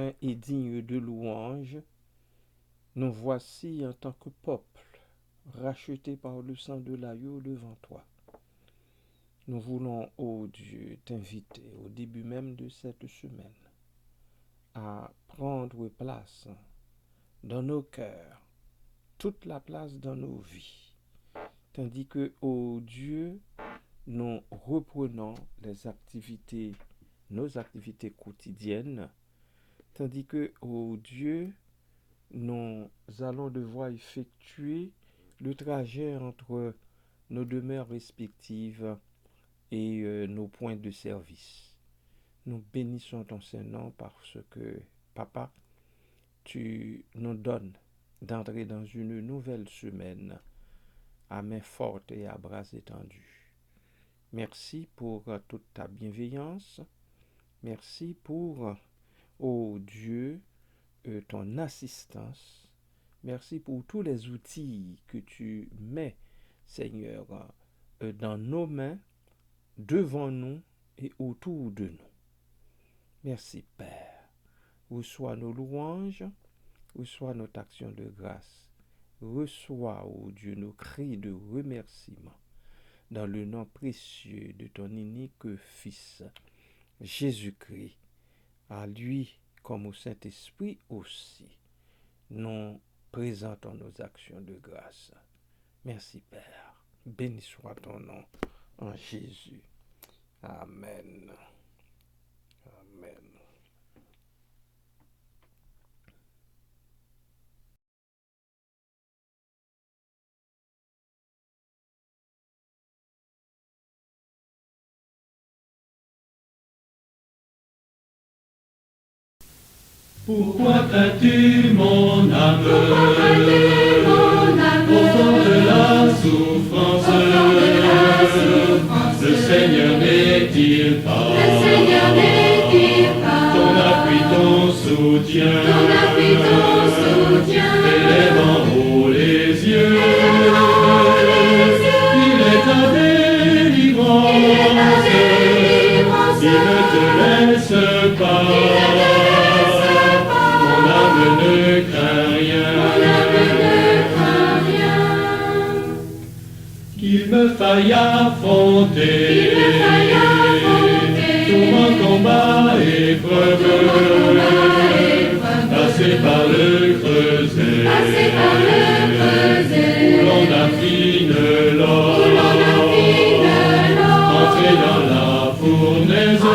saint et digne de louange, nous voici en tant que peuple, racheté par le sang de l'agneau devant toi. Nous voulons, ô Dieu, t'inviter au début même de cette semaine à prendre place dans nos cœurs, toute la place dans nos vies, tandis que, ô Dieu, nous reprenons nos activités quotidiennes, tandis que, ô Dieu, nous allons devoir effectuer le trajet entre nos demeures respectives et nos points de service. Nous bénissons ton Saint-Nom parce que, Papa, tu nous donnes d'entrer dans une nouvelle semaine à main forte et à bras étendus. Merci pour toute ta bienveillance. Merci pour, ô Dieu, ton assistance. Merci pour tous les outils que tu mets, Seigneur, dans nos mains, devant nous et autour de nous. Merci, Père. Reçois nos louanges, reçois notre action de grâce. Reçois, ô Dieu, nos cris de remerciement. Dans le nom précieux de ton unique Fils, Jésus-Christ, à lui comme au Saint-Esprit aussi, nous présentons nos actions de grâce. Merci Père. Béni soit ton nom en Jésus. Amen. Amen. Pourquoi crains-tu mon âme au fond de la souffrance? Le Seigneur n'est-il pas ton appui, ton soutien? Élève en haut les yeux, il est ta délivrance, il ne te laisse pas. Ne crains rien, qu'il me faille affronter tourment, combat, épreuve, passer par le creuset, où l'on affine l'or, entrer dans la fournaise,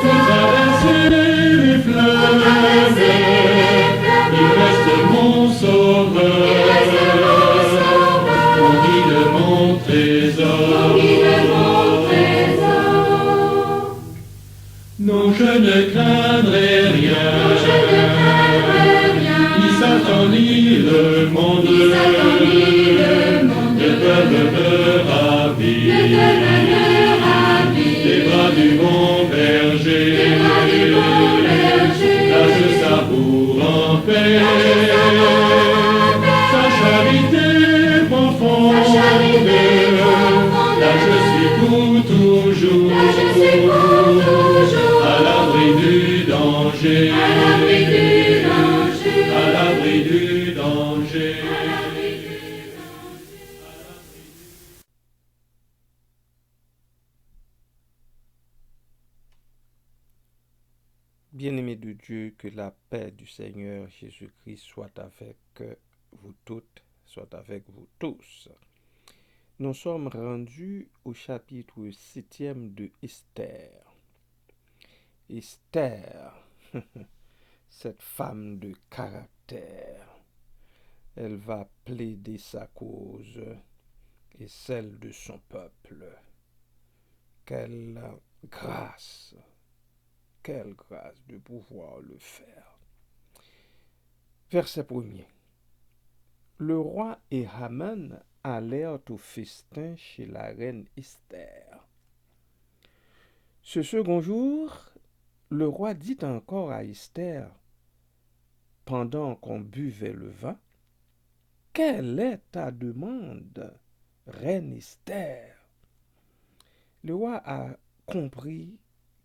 pour traverser les fleuves. Il reste mon sauveur, mon guide, mon trésor. Non, je ne craindrai rien, ni Satan ni le monde, ne peuvent me ravir. Les bras du bon berger, là je savoure en paix sa charité profonde. Là je suis pour toujours à l'abri du danger, à l'abri du danger. Bien-aimés de Dieu, que la paix du Seigneur Jésus-Christ soit avec vous toutes, soit avec vous tous. Nous sommes rendus au chapitre 7e de Esther. Esther, cette femme de caractère, elle va plaider sa cause et celle de son peuple. Quelle grâce de pouvoir le faire. Verset 1er. Le roi et Haman allèrent au festin chez la reine Esther. Ce second jour, le roi dit encore à Esther, pendant qu'on buvait le vin, « Quelle est ta demande, reine Esther ?» Le roi a compris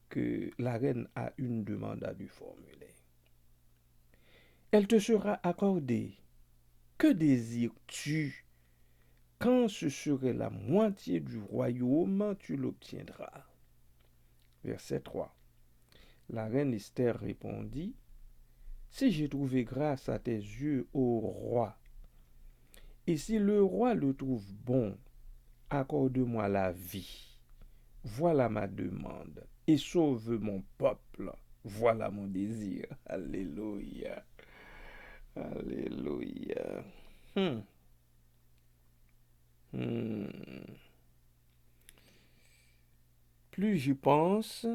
que la reine a une demande à lui formuler. Elle te sera accordée. Que désires-tu? Quand ce serait la moitié du royaume, tu l'obtiendras. Verset 3. La reine Esther répondit, si j'ai trouvé grâce à tes yeux, ô roi, et si le roi le trouve bon, accorde-moi la vie. Voilà ma demande. Et sauve mon peuple. Voilà mon désir. Alléluia. Alléluia. Hmm. Hmm. Plus j'y pense,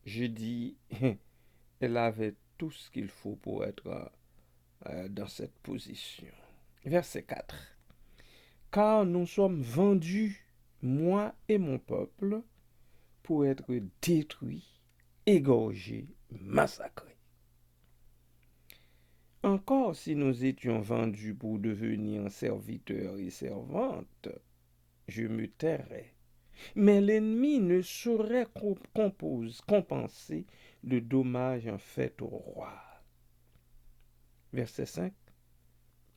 je dis, elle avait tout ce qu'il faut pour être dans cette position. Verset 4. Car nous sommes vendus, moi et mon peuple, pour être détruits, égorgés, massacrés. Encore si nous étions vendus pour devenir serviteurs et servantes, je me tairais. Mais l'ennemi ne saurait compenser le dommage en fait au roi. Verset 5.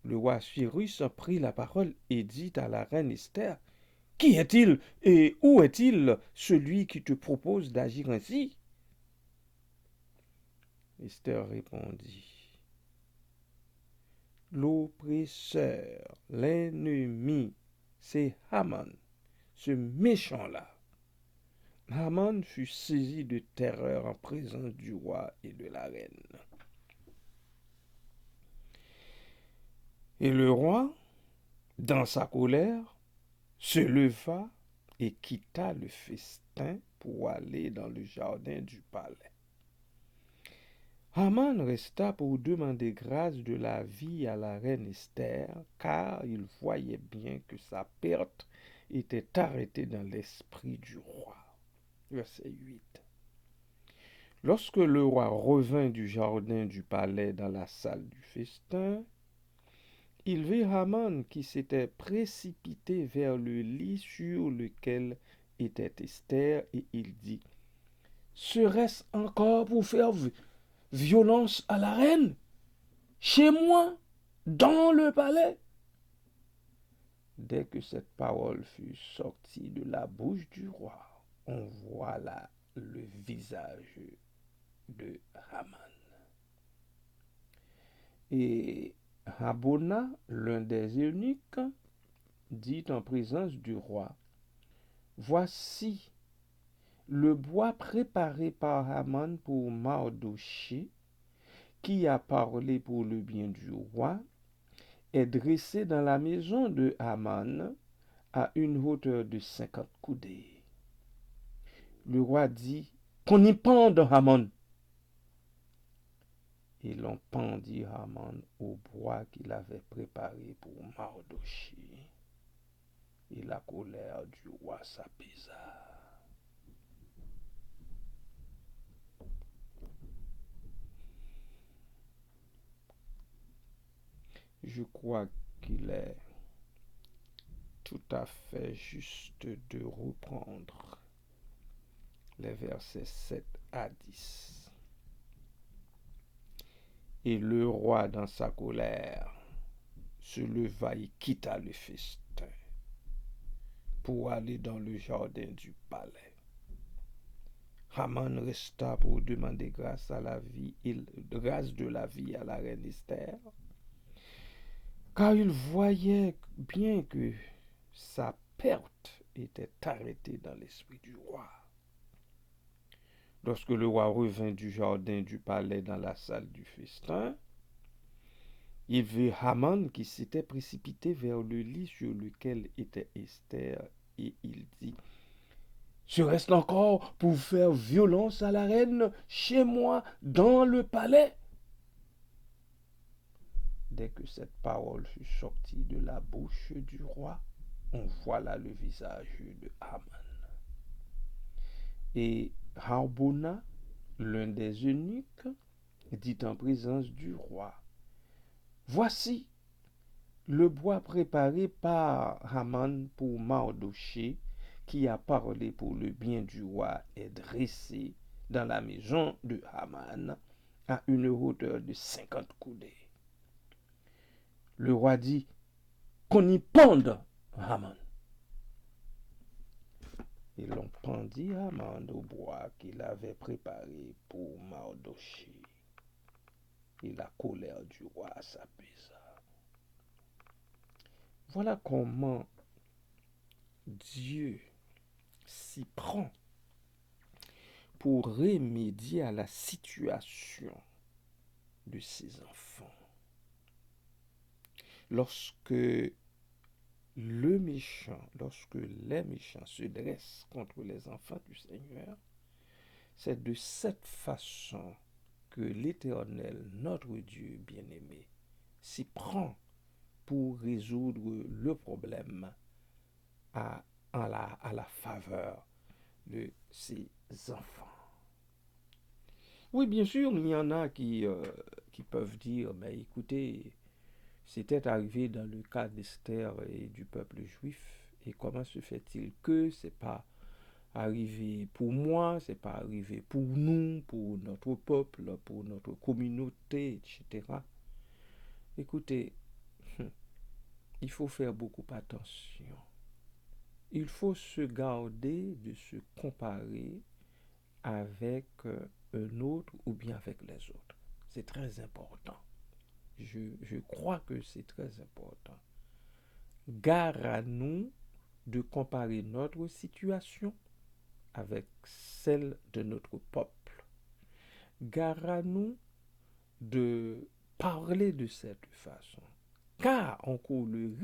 Le roi Cyrus prit la parole et dit à la reine Esther, qui est-il et où est-il celui qui te propose d'agir ainsi? Esther répondit, l'oppresseur, l'ennemi, c'est Haman, ce méchant-là. Haman fut saisi de terreur en présence du roi et de la reine. Et le roi, dans sa colère, se leva et quitta le festin pour aller dans le jardin du palais. Haman resta pour demander grâce de la vie à la reine Esther, car il voyait bien que sa perte était arrêtée dans l'esprit du roi. Verset 8. Lorsque le roi revint du jardin du palais dans la salle du festin, il vit Haman qui s'était précipité vers le lit sur lequel était Esther, et il dit, serait-ce encore pour faire violence à la reine, chez moi, dans le palais? Dès que cette parole fut sortie de la bouche du roi, on voit là le visage de Haman. Et Habona, l'un des eunuques, dit en présence du roi, voici le bois préparé par Haman pour Mardochée, qui a parlé pour le bien du roi, est dressé dans la maison de Haman à une hauteur de 50 coudées. Le roi dit, qu'on y pende Haman. Et l'on pendit Haman au bois qu'il avait préparé pour Mardochée. Et la colère du roi s'apaisa. Je crois qu'il est tout à fait juste de reprendre les versets 7 à 10. Et le roi, dans sa colère, se leva et quitta le festin pour aller dans le jardin du palais. Haman resta pour demander grâce de la vie à la reine Esther, car il voyait bien que sa perte était arrêtée dans l'esprit du roi. Lorsque le roi revint du jardin du palais dans la salle du festin, il vit Haman qui s'était précipité vers le lit sur lequel était Esther, et il dit, serait-ce encore pour faire violence à la reine chez moi dans le palais? Dès que cette parole fut sortie de la bouche du roi, on voit là le visage de Haman. Et Harbona, l'un des eunuques, dit en présence du roi, voici le bois préparé par Haman pour Mardochée, qui a parlé pour le bien du roi, est dressé dans la maison de Haman à une hauteur de 50 coudées. Le roi dit qu'on y pende Haman. Et l'on pendit Haman au bois qu'il avait préparé pour Mardochée. Et la colère du roi s'apaisa. Voilà comment Dieu s'y prend pour remédier à la situation de ses enfants. Lorsque les méchants se dressent contre les enfants du Seigneur, c'est de cette façon que l'Éternel, notre Dieu bien-aimé, s'y prend pour résoudre le problème à la faveur de ses enfants. Oui, bien sûr, il y en a qui peuvent dire, mais écoutez, c'était arrivé dans le cas d'Esther et du peuple juif, et comment se fait-il que c'est pas arrivé pour moi, c'est pas arrivé pour nous, pour notre peuple, pour notre communauté, etc. Écoutez, il faut faire beaucoup attention. Il faut se garder de se comparer avec un autre ou bien avec les autres. C'est très important. Je crois que c'est très important. Gare à nous de comparer notre situation avec celle de notre peuple. Gare à nous de parler de cette façon. Car on court le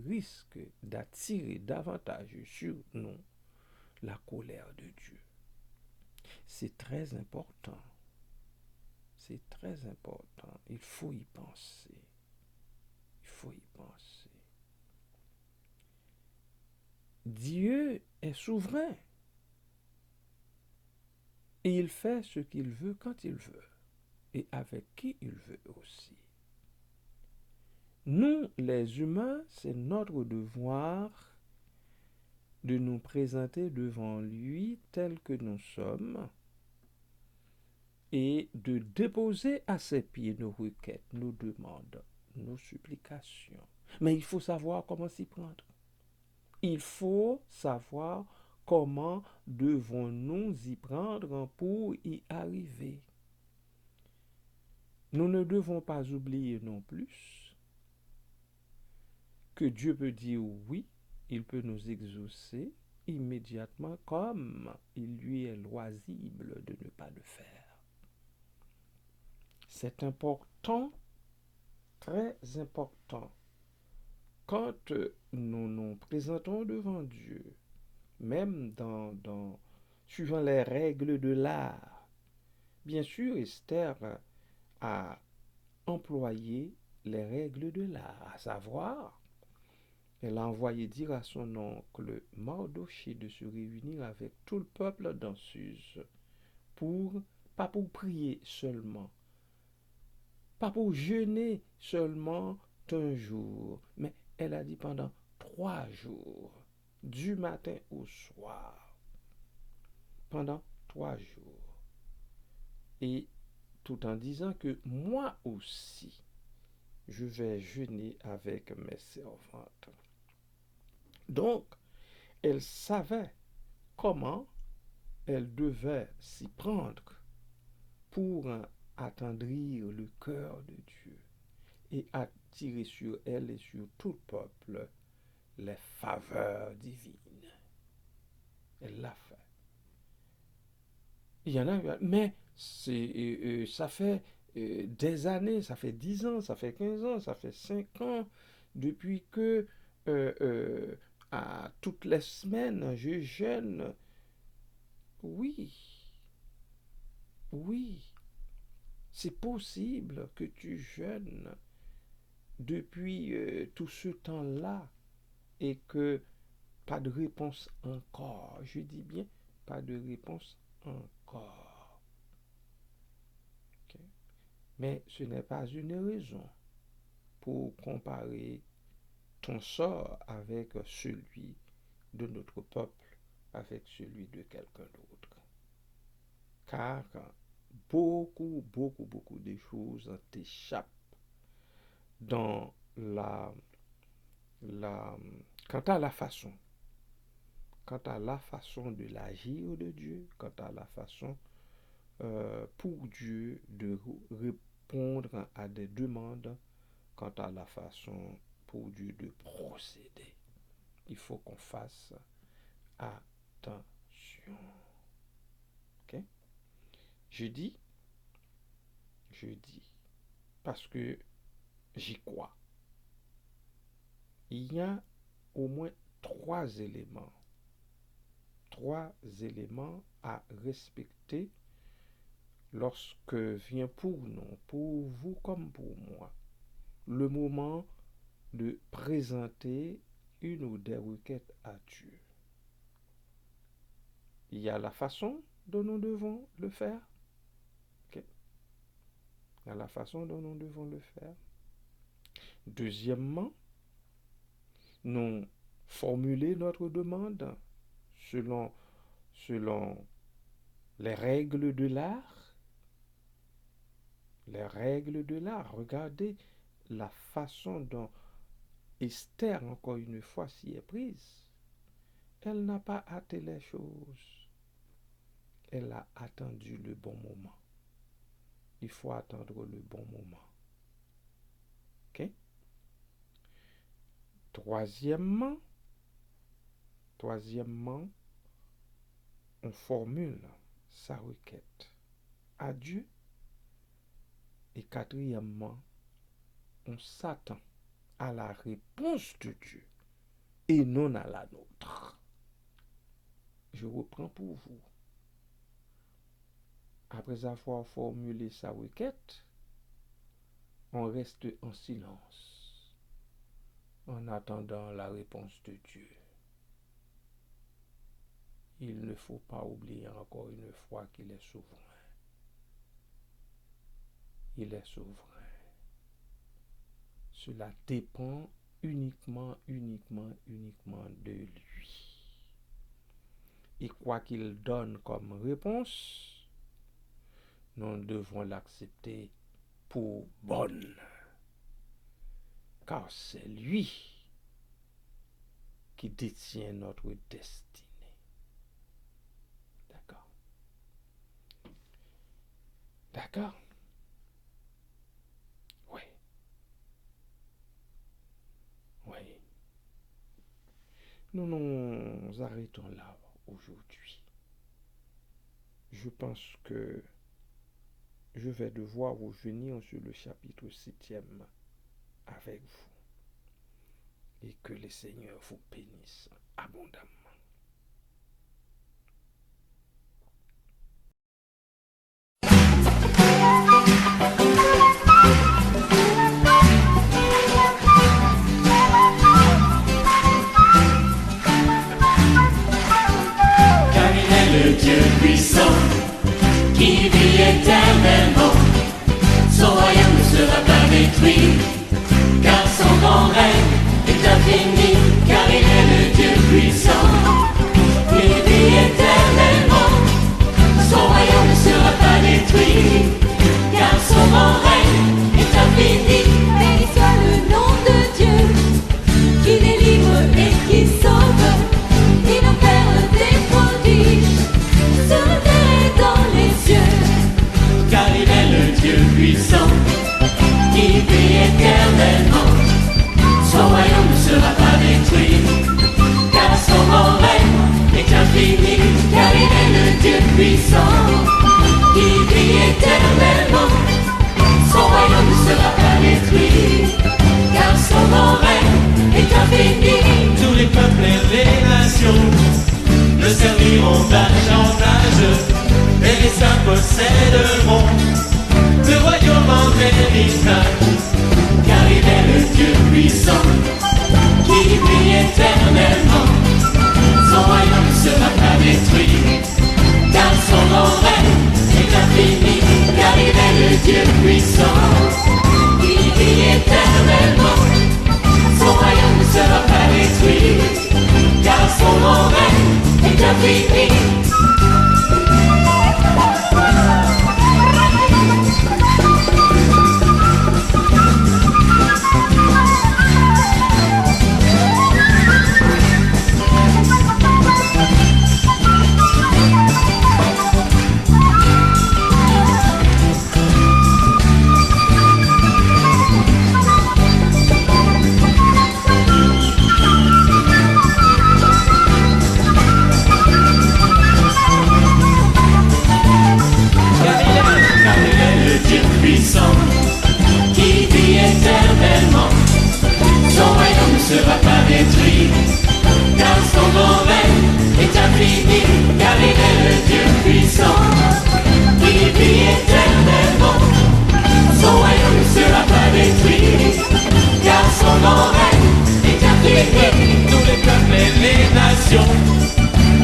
risque d'attirer davantage sur nous la colère de Dieu. C'est très important. C'est très important. Il faut y penser. Il faut y penser. Dieu est souverain. Et il fait ce qu'il veut quand il veut. Et avec qui il veut aussi. Nous, les humains, c'est notre devoir de nous présenter devant lui tel que nous sommes et de déposer à ses pieds nos requêtes, nos demandes, nos supplications. Mais il faut savoir comment s'y prendre. Il faut savoir comment devons-nous y prendre pour y arriver. Nous ne devons pas oublier non plus que Dieu peut dire oui, il peut nous exaucer immédiatement comme il lui est loisible de ne pas le faire. C'est important, très important. Quand nous nous présentons devant Dieu, même suivant les règles de l'art, bien sûr, Esther a employé les règles de l'art, à savoir, elle a envoyé dire à son oncle Mardochée de se réunir avec tout le peuple dans Suse, pas pour prier seulement, pas pour jeûner seulement un jour, mais elle a dit pendant 3 jours, du matin au soir, pendant 3 jours. Et tout en disant que moi aussi, je vais jeûner avec mes servantes. Donc, elle savait comment elle devait s'y prendre pour attendrir le cœur de Dieu et attirer sur elle et sur tout le peuple les faveurs divines. Elle l'a fait. Il y en a, mais ça fait des années, ça fait 10 ans, ça fait 15 ans, ça fait 5 ans, depuis que à toutes les semaines, je jeûne. Oui, oui, c'est possible que tu jeûnes depuis tout ce temps-là et que pas de réponse encore. Je dis bien, pas de réponse encore. Okay? Mais ce n'est pas une raison pour comparer ton sort avec celui de notre peuple avec celui de quelqu'un d'autre. Car beaucoup de choses t'échappent dans la, quant à la façon, de l'agir de Dieu, quant à la façon pour Dieu de répondre à des demandes, quant à la façon pour Dieu de procéder. Il faut qu'on fasse attention. Ok? Je dis, parce que j'y crois. Il y a au moins trois éléments à respecter lorsque vient pour nous, pour vous comme pour moi, le moment de présenter une ou des requêtes à Dieu. Il y a la façon dont nous devons le faire. Okay. Il y a la façon dont nous devons le faire. Deuxièmement, nous formuler notre demande selon les règles de l'art. Regardez la façon dont Esther, encore une fois, s'y est prise. Elle n'a pas hâté les choses. Elle a attendu le bon moment. Il faut attendre le bon moment. Ok? Troisièmement, on formule sa requête à Dieu. Et quatrièmement, on s'attend à la réponse de Dieu et non à la nôtre. Je reprends pour vous. Après avoir formulé sa requête, on reste en silence en attendant la réponse de Dieu. Il ne faut pas oublier encore une fois qu'il est souverain. Il est souverain. Cela dépend uniquement de lui. Et quoi qu'il donne comme réponse, nous devons l'accepter pour bonne. Car c'est lui qui détient notre destinée. D'accord? Oui. Nous nous arrêtons là aujourd'hui. Je pense que je vais devoir revenir sur le chapitre 7e avec vous. Et que le Seigneur vous bénisse abondamment. Car il est le Dieu puissant qui vit éternellement. Son royaume ne sera pas détruit, car son grand règne est infini. Car il est le Dieu puissant qui vit éternellement. Son royaume ne sera pas détruit, car son grand règne est infini. Béni soit le nom de Dieu, qui délivre et qui sauve, qui nous fait des prodiges, sur la terre et dans les cieux. Car il est le Dieu puissant, qui vit éternellement. Son royaume ne sera pas détruit, car son grand règne est infini. Car il est le Dieu puissant, qui vit éternellement. Son royaume ne sera pas détruit, car son grand règne est infini. Tous les peuples et les nations le serviront d'âge en âge, et les saints posséderont le royaume en véritable. Car il est le Dieu puissant, qui vit éternellement. Son royaume ne sera pas détruit, car son grand règne est infini. Car il est le Dieu puissant, qui vit éternellement. Son royaume ne sera pas détruit, car son grand règne est infini. génération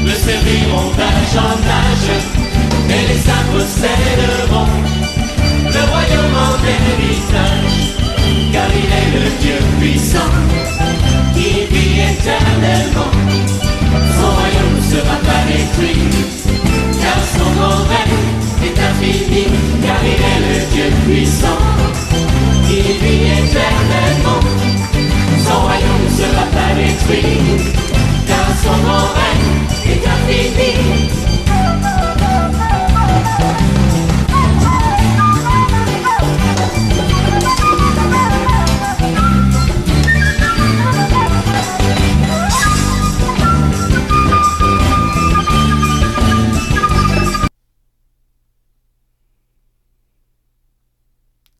le serviront d'âge en âge, et les saints posséderont le royaume en héritage, car il est le Dieu puissant qui vit éternellement. Son royaume ne sera pas détruit, car son grand règne est infini, car il est le Dieu puissant qui vit éternellement. Son royaume ne sera pas détruit, car son grand règne est infini.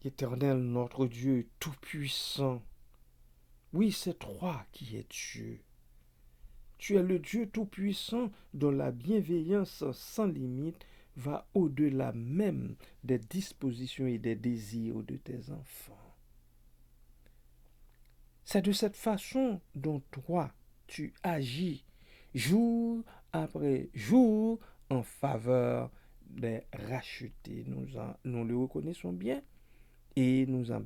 Éternel, notre Dieu tout-puissant, oui, c'est toi qui es Dieu. Tu es le Dieu tout-puissant dont la bienveillance sans limite va au-delà même des dispositions et des désirs de tes enfants. C'est de cette façon dont toi, tu agis jour après jour en faveur des rachetés. Nous le reconnaissons bien et nous en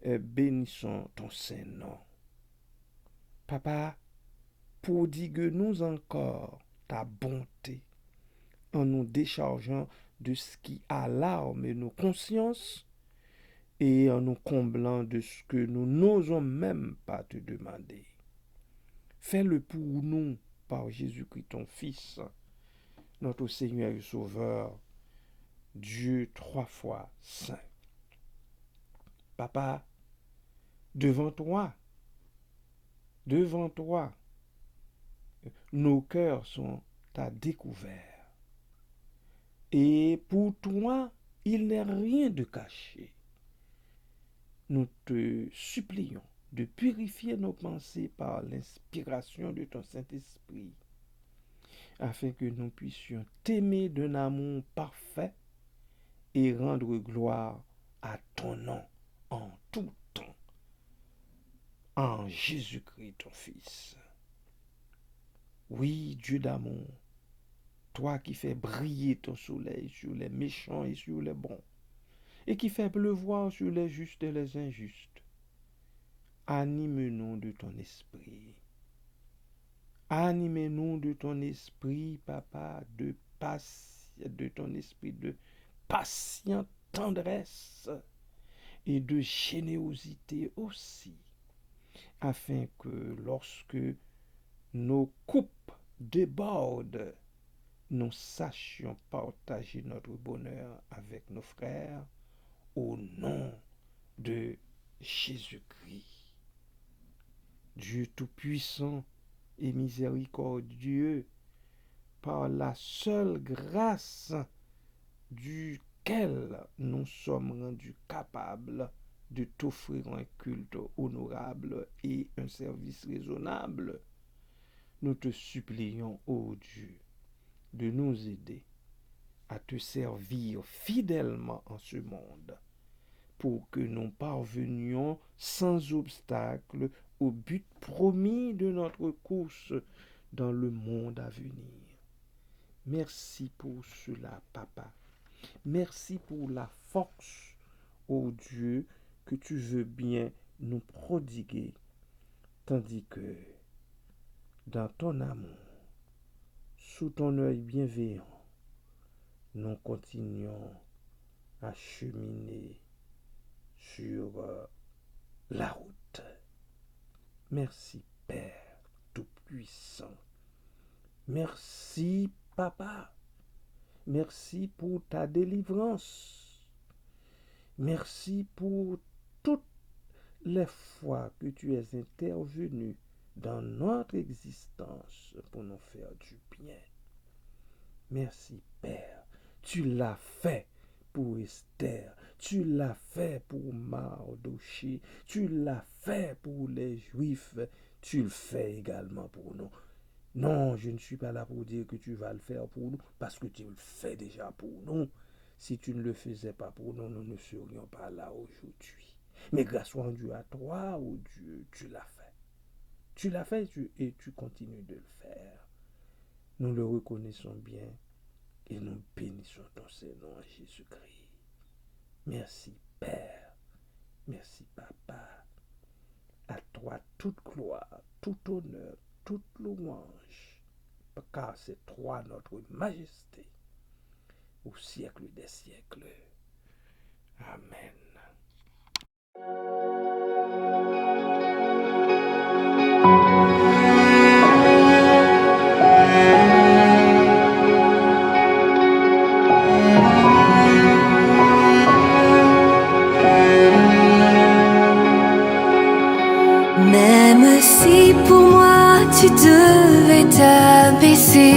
bénissons ton Saint-Nom. Papa, prodigue-nous encore ta bonté en nous déchargeant de ce qui alarme nos consciences et en nous comblant de ce que nous n'osons même pas te demander. Fais-le pour nous par Jésus-Christ, ton Fils, notre Seigneur et Sauveur, Dieu 3 fois saint. Papa, devant toi, nos cœurs sont à découvert. Et pour toi, il n'est rien de caché. Nous te supplions de purifier nos pensées par l'inspiration de ton Saint-Esprit, afin que nous puissions t'aimer d'un amour parfait et rendre gloire à ton nom en tout temps, en Jésus-Christ, ton Fils. Oui, Dieu d'amour, toi qui fais briller ton soleil sur les méchants et sur les bons, et qui fais pleuvoir sur les justes et les injustes, anime-nous de ton esprit. Anime-nous de ton esprit, Papa, de ton esprit de patiente tendresse et de générosité aussi, afin que lorsque nos coupes débordent, nous sachions partager notre bonheur avec nos frères au nom de Jésus-Christ. Dieu Tout-Puissant et miséricordieux, par la seule grâce duquel nous sommes rendus capables de t'offrir un culte honorable et un service raisonnable, nous te supplions, ô Dieu, de nous aider à te servir fidèlement en ce monde, pour que nous parvenions sans obstacle au but promis de notre course dans le monde à venir. Merci pour cela, Papa. Merci pour la force, ô Dieu, que tu veux bien nous prodiguer, tandis que, dans ton amour, sous ton œil bienveillant, nous continuons à cheminer sur la route. Merci, Père Tout-Puissant. Merci, Papa. Merci pour ta délivrance. Merci pour toutes les fois que tu es intervenu dans notre existence pour nous faire du bien. Merci, Père. Tu l'as fait pour Esther. Tu l'as fait pour Mardochée. Tu l'as fait pour les Juifs. Tu le fais également pour nous. Non, je ne suis pas là pour dire que tu vas le faire pour nous, parce que tu le fais déjà pour nous. Si tu ne le faisais pas pour nous, nous ne serions pas là aujourd'hui. Mais grâce rendue à toi, oh Dieu, tu l'as fait. Tu l'as fait et tu continues de le faire. Nous le reconnaissons bien et nous bénissons ton Seigneur en Jésus-Christ. Merci Père, merci Papa. À toi toute gloire, tout honneur, toute louange, car c'est toi notre majesté, au siècle des siècles. Amen. Même si pour moi tu devais t'abaisser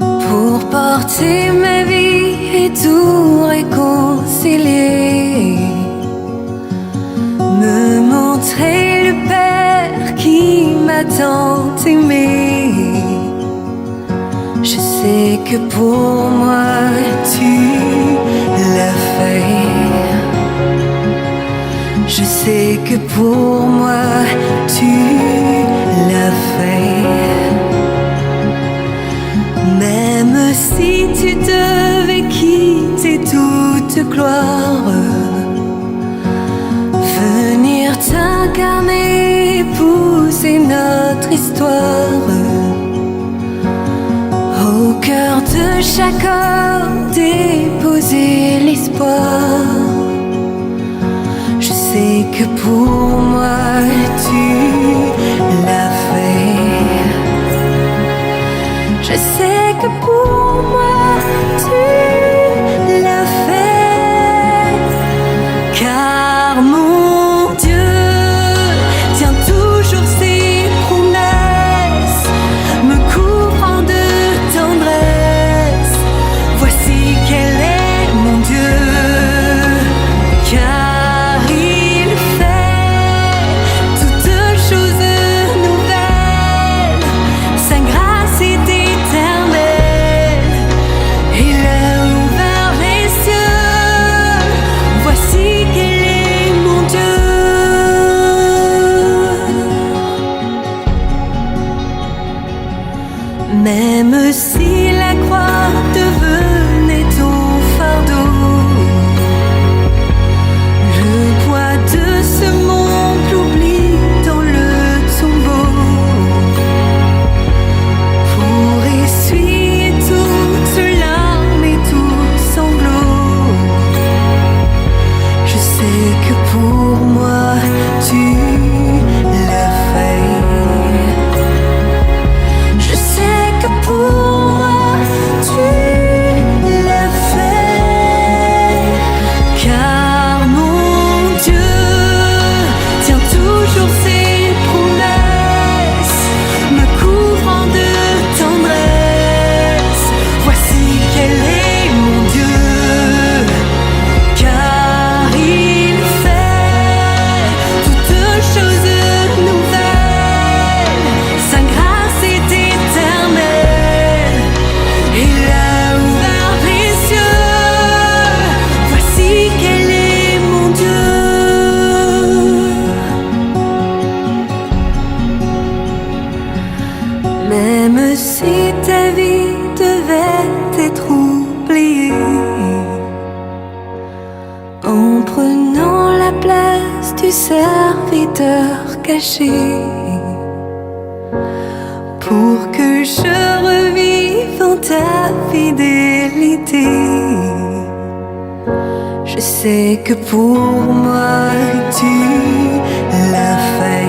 pour porter ma vie et tout réconcilier, me montrer le Père qui m'a tant aimé. Je sais que pour moi tu l'as fait. Je sais que pour moi tu l'as fait. Même si tu devais quitter toute gloire, venir t'incarner, épouser notre histoire, au cœur de chaque homme déposer l'espoir. Je sais que pour moi tu l'as fait. Je sais que pour moi tu l'as fait. Car mon Dieu tient toujours ses promesses, me couvrant de tendresse. Voici quel est mon Dieu. Car il fait toutes choses nouvelles, sa grâce est éternelle. Il a ouvert les cieux, voici quel est mon Dieu. Même si la croix devenait ton fardeau, le poids de ce monde l'oublie dans le tombeau, pour essuyer toutes larmes et tout sanglot. Je sais que pour moi tu l'as fait. Je sais que pour moi tu l'as fait. Car mon Dieu tient toujours ses promesses, me couvrant de tendresse. Voici quel est mon Dieu. Car il fait toutes choses nouvelles, sa grâce est éternelle. Il a ouvert les cieux, voici quel est mon Dieu. Même si ta vie devait être oubliée, en prenant la place du serviteur caché, pour que je revive en ta fidélité. Je sais que pour moi tu l'as fait.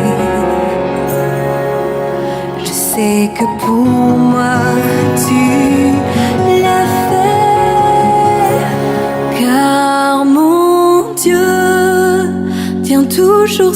Je sais que pour moi tu l'as fait. Car mon Dieu tient toujours